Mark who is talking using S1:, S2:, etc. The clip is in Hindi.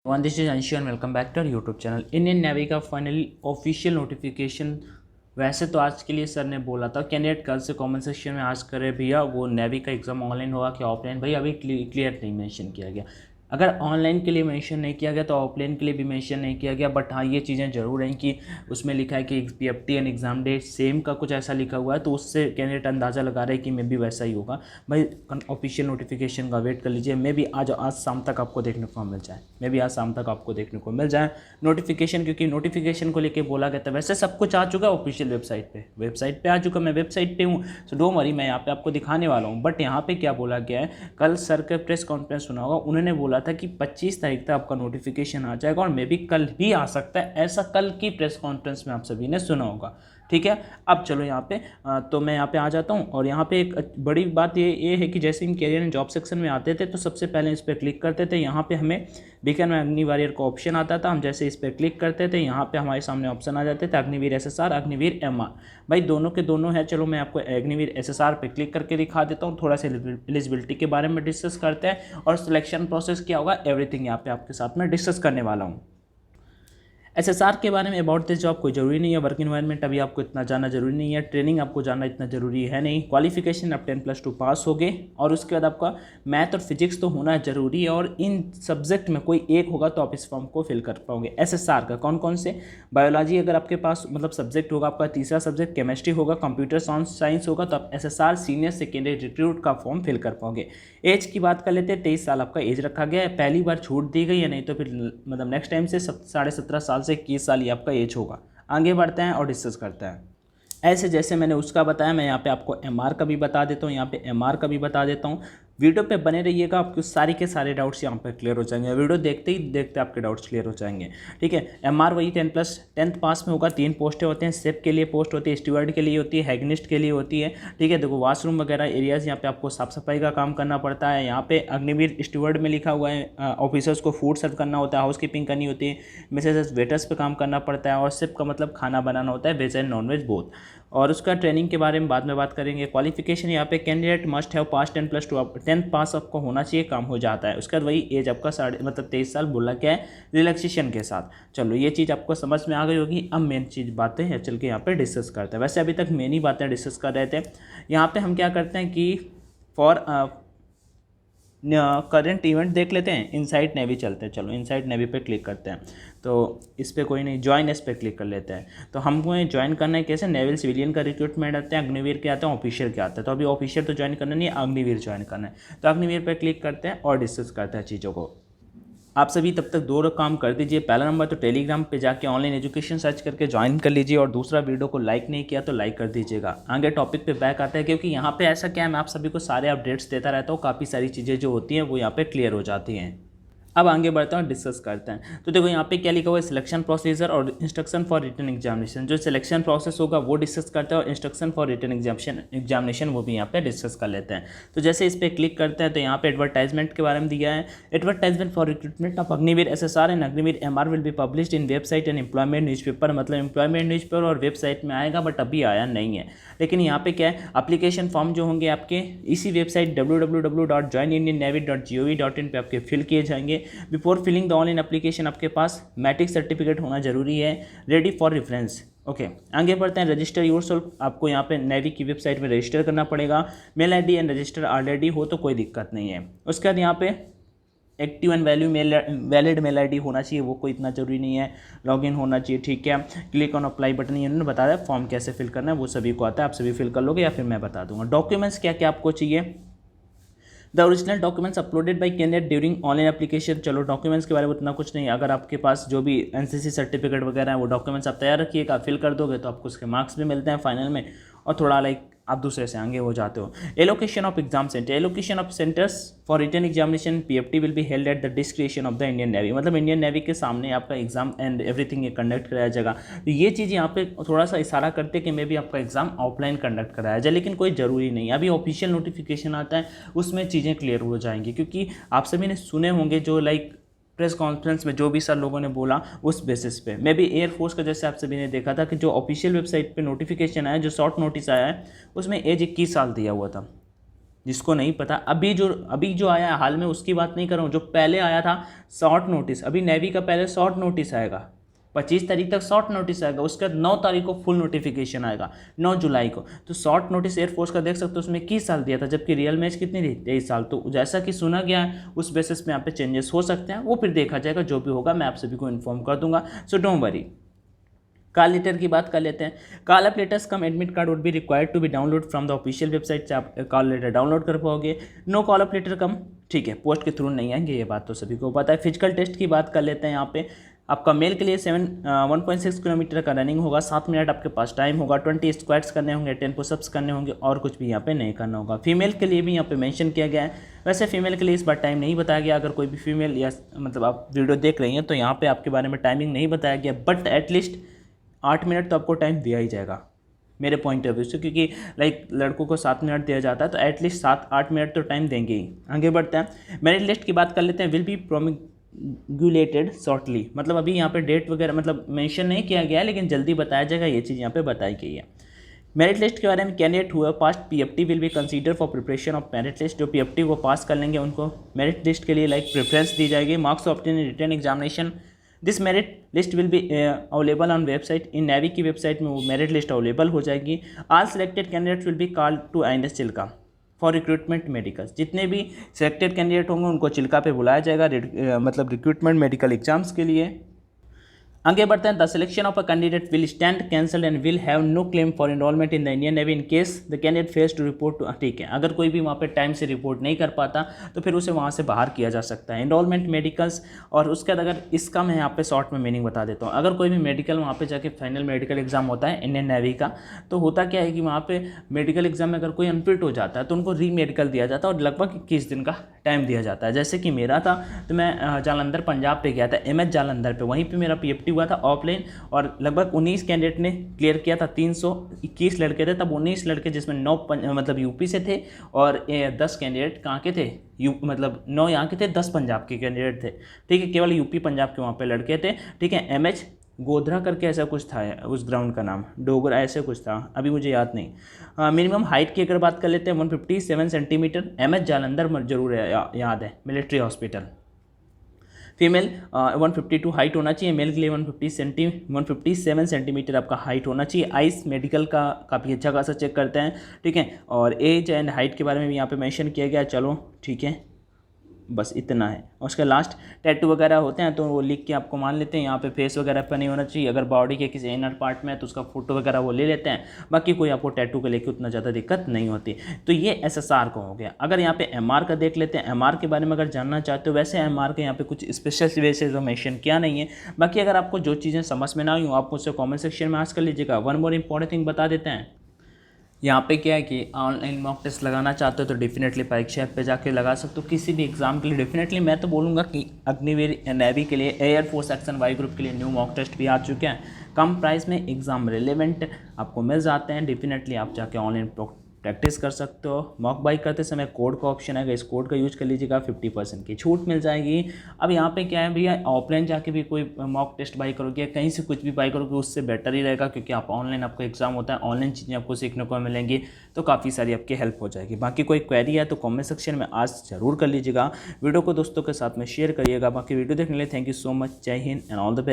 S1: This is Anshi and welcome back to our YouTube channel. Indian navy का फाइनली ऑफिशियल नोटिफिकेशन वैसे तो आज के लिए सर ने बोला था कैंडिडेट कल से कमेंट सेक्शन में आज करे भैया वो नेवी का एग्ज़ाम ऑनलाइन होगा कि ऑफलाइन, भाई अभी क्लियर नहीं मेंशन किया गया। अगर ऑनलाइन के लिए मेंशन नहीं किया गया तो ऑफलाइन के लिए भी मेंशन नहीं किया गया। बट हाँ, ये चीज़ें ज़रूर हैं कि उसमें लिखा है कि PFT and exam date same का कुछ ऐसा लिखा हुआ है, तो उससे कैंडिडेट अंदाज़ा लगा रहे हैं कि मे भी वैसा ही होगा। भाई ऑफिशियल नोटिफिकेशन का वेट कर लीजिए, मे भी आज शाम तक आपको देखने को मिल जाए, नोटिफिकेशन, क्योंकि नोटिफिकेशन को लेके बोला गया था। वैसे सब कुछ आ चुका है ऑफिशियल वेबसाइट पे आ चुका। मैं वेबसाइट पे हूँ, सो डोंट वरी, मैं यहाँ पे आपको दिखाने वाला हूँ। बट यहाँ पे क्या बोला गया है, कल सर का प्रेस कॉन्फ्रेंस सुना होगा, उन्होंने बोला था कि 25 तारीख तक आपका नोटिफिकेशन आ जाएगा और मे भी कल भी आ सकता है, ऐसा कल की प्रेस कॉन्फ्रेंस में आप सभी ने सुना होगा। ठीक है, अब चलो यहाँ पे तो मैं यहाँ पे आ जाता हूँ। और यहाँ पे एक बड़ी बात ये है कि जैसे इन कैरियर एंड जॉब सेक्शन में आते थे तो सबसे पहले इस पर क्लिक करते थे, यहाँ पे हमें बीकन में अग्नि वॉरियर का ऑप्शन आता था। हम जैसे इस पर क्लिक करते थे, यहाँ पे हमारे सामने ऑप्शन आ जाते थे अग्निवीर SSR, अग्निवीर MR। भाई दोनों के दोनों है। चलो मैं आपको अग्निवीर SSR पे क्लिक करके दिखा देता हूँ, थोड़ा सा एलिजिबिलिटी के बारे में डिस्कस करते हैं और सिलेक्शन प्रोसेस क्या होगा, एवरीथिंग यहाँ पे आपके साथ में डिस्कस करने वाला हूँ। SSR के बारे में अबाउट दिस जॉब कोई ज़रूरी नहीं है। वर्क इन्वायरमेंट अभी आपको इतना जानना जरूरी नहीं है, ट्रेनिंग आपको जानना इतना ज़रूरी है नहीं। क्वालिफिकेशन आप 10+2 पास हो गए और उसके बाद आपका मैथ और फिजिक्स तो होना ज़रूरी है और इन सब्जेक्ट में कोई एक होगा तो आप इस फॉर्म को फिल कर पाओगे। SSR का कौन कौन से, बायोलॉजी अगर आपके पास मतलब सब्जेक्ट होगा, आपका तीसरा सब्जेक्ट केमिस्ट्री होगा, कंप्यूटर साइंस होगा, तो आप SSR सीनियर सेकेंडरी रिक्रूट का फॉर्म फिल कर पाओगे। एज की बात कर लेते हैं, 23 साल आपका एज रखा गया है। पहली बार छूट दी गई है, नहीं तो फिर मतलब नेक्स्ट टाइम से 17.5 साल से 21 साल ये आपका एज होगा। आगे बढ़ते हैं और डिस्कस करते हैं। ऐसे जैसे मैंने उसका बताया, मैं यहाँ पे आपको MR का भी बता देता हूँ, यहाँ पे MR का भी बता देता हूँ। वीडियो पे बने रहिएगा, आपके सारे के सारे डाउट्स यहाँ पे क्लियर हो जाएंगे। वीडियो देखते ही देखते आपके डाउट्स क्लियर हो जाएंगे। ठीक है, MR वही 10th पास में होगा। 3 पोस्टें होते हैं, सेप के लिए पोस्ट होती है, स्टीवर्ड के लिए होती है, हैगनिस्ट के लिए होती है। ठीक है, देखो वाशरूम वगैरह एरियाज यहाँ पे आपको साफ सफाई का काम करना पड़ता है। यहाँ पे अग्निवीर स्टीवर्ड में लिखा हुआ है, ऑफिसर्स को फूड सर्व करना होता है, हाउस कीपिंग करनी होती है, मिसेज वेटर्स पे काम करना पड़ता है और सेप का मतलब खाना बनाना होता है, veg and non veg both. और उसका ट्रेनिंग के बारे में बाद में बात करेंगे। क्वालिफिकेशन यहाँ पे candidate must have pass 10+2, 10th पास आपको होना चाहिए, काम हो जाता है। उसके बाद वही एज आपका 23 साल बोला क्या है रिलैक्सेशन के साथ। चलो ये चीज़ आपको समझ में आ गई होगी। अब मेन चीज़ बातें हैं, चल के यहाँ पे डिस्कस करते हैं। वैसे अभी तक मेन ही बातें डिस्कस कर रहे थे। यहाँ पे हम क्या करते हैं कि फॉर करंट इवेंट देख लेते हैं। इनसाइड नेवी चलते हैं, चलो इनसाइड नेवी पे क्लिक करते हैं। तो इस पर कोई नहीं, ज्वाइन इस पर क्लिक कर लेते हैं। तो हमको ज्वाइन करना है कैसे, नेवल सिविलियन का रिक्रूटमेंट आते हैं, अग्निवीर के आते हैं, ऑफिशियल के आते हैं। तो अभी ऑफिशियल तो ज्वाइन करना नहीं है, अग्निवीर ज्वाइन करना है। तो अग्निवीर पर क्लिक करते हैं और डिस्कस करते हैं चीज़ों को। आप सभी तब तक 2 काम कर दीजिए। पहला नंबर तो टेलीग्राम पे जाके ऑनलाइन एजुकेशन सर्च करके ज्वाइन कर लीजिए और दूसरा वीडियो को लाइक नहीं किया तो लाइक कर दीजिएगा। आगे टॉपिक पे बैक आते हैं, क्योंकि यहाँ पे ऐसा क्या है, मैं आप सभी को सारे अपडेट्स देता रहता हूँ, काफ़ी सारी चीज़ें जो होती हैं वो यहाँ पे क्लियर हो जाती हैं। अब आगे बढ़ते हैं और डिस्कस करते हैं। तो देखो यहाँ पे क्या लिखा हुआ है, सिलेक्शन प्रोसीजर और इंस्ट्रक्शन फॉर रिटन एग्जामिनेशन। जो सिलेक्शन प्रोसेस होगा वो डिस्कस करते हैं और इंस्ट्रक्शन फॉर रिटन एग्जामिनेशन वो भी यहाँ पे डिस्कस कर लेते हैं। तो जैसे इस पर क्लिक करते हैं तो यहाँ पे एडवर्टाइजमेंट के बारे में दिया है। Advertisement for recruitment of Agniveer SSR and Agniveer MR will be published in website and employment newspaper. मतलब एम्प्लॉयमेंट न्यूज़पेपर और वेबसाइट में आएगा, बट अभी आया नहीं है। लेकिन यहाँ पे क्या है, एप्लीकेशन फॉर्म जो होंगे आपके इसी वेबसाइट www.joinindiannavy.gov.in पे आपके फिल किए जाएंगे। Before filling the online application आपके पास मैट्रिक सर्टिफिकेट होना जरूरी है, रेडी फॉर रेफरेंस। ओके, आगे बढ़ते हैं। रजिस्टर योरसेल्फ, आपको यहाँ पे नेवी की वेबसाइट में रजिस्टर करना पड़ेगा। Mail ID and register already हो तो कोई दिक्कत नहीं है। उसके बाद यहाँ पे active and valid mail ID होना चाहिए, वो कोई इतना जरूरी नहीं है। लॉगिन होना चाहिए, ठीक है। क्लिक ऑन अप्लाई बटन, इन्होंने बताया फॉर्म कैसे फिल करना है, वो सभी को आता है, आप सभी फिल कर लोगे या फिर मैं बता दूंगा। डॉक्यूमेंट्स क्या क्या आपको चाहिए, the original documents uploaded by candidate during online application. चलो डॉक्यूमेंट्स के बारे में उतना कुछ नहीं है। अगर आपके पास जो भी NCC सर्टिफिकेट वगैरह है वो डॉक्यूमेंट्स आप तैयार रखिएगा, फिल कर दोगे तो आपको उसके मार्क्स भी मिलते हैं फाइनल में, और थोड़ा आप दूसरे से आगे हो जाते हो। Allocation of exam centre, allocation of centres for written examination PFT will be held at the discretion of the Indian Navy. मतलब इंडियन नेवी के सामने आपका एग्जाम एंड एवरीथिंग ये कंडक्ट कराया जाएगा। तो ये चीज़ यहाँ पे थोड़ा सा इशारा करते हैं कि मे भी आपका एग्जाम ऑफलाइन कंडक्ट कराया जाए, लेकिन कोई ज़रूरी नहीं है। अभी ऑफिशियल नोटिफिकेशन आता है, उसमें चीज़ें क्लियर हो जाएंगी, क्योंकि आप सभी ने सुने होंगे जो प्रेस कॉन्फ्रेंस में जो भी सर लोगों ने बोला उस बेसिस पे। मे भी एयरफोर्स का जैसे आप सभी ने देखा था कि जो ऑफिशियल वेबसाइट पे नोटिफिकेशन आया, जो शॉर्ट नोटिस आया है, उसमें एज 21 साल दिया हुआ था। जिसको नहीं पता, अभी जो आया है हाल में उसकी बात नहीं कर रहा हूँ, जो पहले आया था शॉर्ट नोटिस, अभी नेवी का पहले शॉर्ट नोटिस आएगा, 25 तारीख तक शॉर्ट नोटिस आएगा, उसके बाद 9 तारीख को फुल नोटिफिकेशन आएगा, 9 जुलाई को। तो शॉर्ट नोटिस एयरफोर्स का देख सकते हो, उसमें 21 साल दिया था, जबकि रियल में कितनी थी, 23 साल। तो जैसा कि सुना गया है उस बेसिस पे यहाँ पे चेंजेस हो सकते हैं, वो फिर देखा जाएगा, जो भी होगा मैं आप सभी को इन्फॉर्म कर दूंगा, so don't worry. Call letter की बात कर लेते हैं। Call up letters cum admit card would be required to be download from the official website से आप कॉल लेटर डाउनलोड कर पाओगे। No call up letter cum, ठीक है, पोस्ट के थ्रू नहीं आएंगे, ये बात तो सभी को पता है। फिजिकल टेस्ट की बात कर लेते हैं। यहाँ पे आपका मेल के लिए 1.6 किलोमीटर का रनिंग होगा, 7 मिनट आपके पास टाइम होगा, 20 स्क्वाट्स करने होंगे, 10 पुशअप्स करने होंगे, और कुछ भी यहाँ पे नहीं करना होगा। फीमेल के लिए भी यहाँ पे मेंशन किया गया है, वैसे फीमेल के लिए इस बार टाइम नहीं बताया गया। अगर कोई भी फीमेल या मतलब आप वीडियो देख रही हैं तो यहाँ पे आपके बारे में टाइमिंग नहीं बताया गया, बट एटलीस्ट 8 मिनट तो आपको टाइम दिया ही जाएगा मेरे पॉइंट ऑफ व्यू से, क्योंकि लाइक लड़कों को 7 मिनट दिया जाता है, तो एटलीस्ट 7-8 मिनट तो टाइम देंगे ही। आगे बढ़ते हैं, मेरिट लिस्ट की बात कर लेते हैं। विल बी प्रोमिगुलेटेड शॉर्टली, मतलब अभी यहाँ पे डेट वगैरह मतलब मेंशन नहीं किया गया है, लेकिन जल्दी बताया जाएगा, ये चीज़ यहाँ पे बताई गई है। मेरिट लिस्ट के बारे में, कैंडिडेट हुआ pass PFT will be consider for preparation of merit list, जो पीएफटी को पास कर लेंगे उनको मेरिट लिस्ट के लिए लाइक प्रेफरेंस दी जाएगी। Marks obtain in written examination, this merit list will be available on website, in navy की वेबसाइट में वो मेरिट लिस्ट अवेलेबल हो जाएगी। All selected candidates will be called to INS Chilka for recruitment medicals, जितने भी सिलेक्टेड कैंडिडेट होंगे उनको चिल्का पे बुलाया जाएगा मतलब रिक्रूटमेंट मेडिकल एग्जाम्स के लिए। आगे बढ़ते हैं। The selection of a candidate will stand cancel and will have no claim for enrolment in the Indian navy in case the candidate fails to report to, ठीक है, अगर कोई भी वहाँ पे टाइम से रिपोर्ट नहीं कर पाता तो फिर उसे वहाँ से बाहर किया जा सकता है। एनरोलमेंट मेडिकल्स, और उसके बाद अगर इसका मैं यहाँ पे शॉर्ट में मीनिंग बता देता हूँ। अगर कोई भी मेडिकल वहाँ पे जाके फाइनल मेडिकल एग्जाम होता है इंडियन नेवी का, तो होता क्या है कि वहाँ पे मेडिकल एग्जाम में अगर कोई अनफिट हो जाता है तो उनको री मेडिकल दिया जाता है और लगभग 21 दिन का टाइम दिया जाता है। जैसे कि मेरा था, तो मैं जालंधर पंजाब पे गया था, MS जालंधर पे, वहीं पे मेरा PFT हुआ था ऑफलाइन, और लगभग 19 कैंडिडेट ने क्लियर किया था। 321 लड़के थे तब, 19 लड़के जिसमें 9 मतलब यूपी से थे, और 10 कैंडिडेट कहाँ के थे, मतलब 9 यहाँ के थे, 10 पंजाब के कैंडिडेट थे, ठीक है, केवल यूपी पंजाब के वहाँ पे लड़के थे, ठीक है। MH गोधरा करके ऐसा कुछ था उस ग्राउंड का नाम, डोगरा ऐसे कुछ था, अभी मुझे याद नहीं। मिनिमम हाइट की अगर बात कर लेते हैं 157 सेंटीमीटर, MS जालंधर जरूर याद है, मिलिट्री हॉस्पिटल। फीमेल 152 हाइट होना चाहिए, मेल के लिए 157 सेंटीमीटर आपका हाइट होना चाहिए। आइस मेडिकल का काफ़ी अच्छा खासा चेक करते हैं, ठीक है, और एज एंड हाइट के बारे में भी यहाँ पे मेंशन किया गया, चलो ठीक है, बस इतना है। और उसका लास्ट टैटू वगैरह होते हैं तो वो लिख के आपको मान लेते हैं, यहाँ पे फेस वगैरह पर नहीं होना चाहिए, अगर बॉडी के किसी इनर पार्ट में है तो उसका फोटो वगैरह वो ले लेते हैं, बाकी कोई आपको टैटू को लेके उतना ज़्यादा दिक्कत नहीं होती। तो ये SSR का हो गया। अगर यहाँ पे MR का देख लेते हैं, MR के बारे में अगर जानना चाहते हो, वैसे MR के यहाँ पे कुछ स्पेशल वे से मेंशन किया नहीं है, बाकी अगर आपको जो चीज़ें समझ में ना आई हो आप मुझसे कॉमेंट सेक्शन में आस्क कर लीजिएगा। वन मोर इंपॉर्टेंट थिंग बता देते हैं, यहाँ पे क्या है कि ऑनलाइन मॉक टेस्ट लगाना चाहते हो तो डेफिनेटली परीक्षा ऐप पे जाके लगा सकते हो, किसी भी एग्जाम के लिए। डेफिनेटली मैं तो बोलूँगा कि अग्निवीर नेवी के लिए, एयरफोर्स एक्शन वाई ग्रुप के लिए न्यू मॉक टेस्ट भी आ चुके हैं, कम प्राइस में एग्जाम रिलेवेंट आपको मिल जाते हैं। डेफिनेटली आप जाके ऑनलाइन प्रैक्टिस कर सकते हो। मॉक बाई करते समय कोड का ऑप्शन है, इस कोड का यूज कर लीजिएगा, 50% की छूट मिल जाएगी। अब यहाँ पे क्या है भैया, ऑफलाइन जाके भी कोई मॉक टेस्ट बाई करोगे, कहीं से कुछ भी बाई करोगे, उससे बेटर ही रहेगा, क्योंकि आप ऑनलाइन आपका एग्जाम होता है, ऑनलाइन चीज़ें आपको सीखने को मिलेंगी, तो काफ़ी सारी आपकी हेल्प हो जाएगी। बाकी कोई क्वेरी है तो कॉमेंट सेक्शन में आज ज़रूर कर लीजिएगा। वीडियो को दोस्तों के साथ में शेयर करिएगा। बाकी वीडियो देखने के लिए थैंक यू सो मच। जय हिंद एंड ऑल द बेस्ट।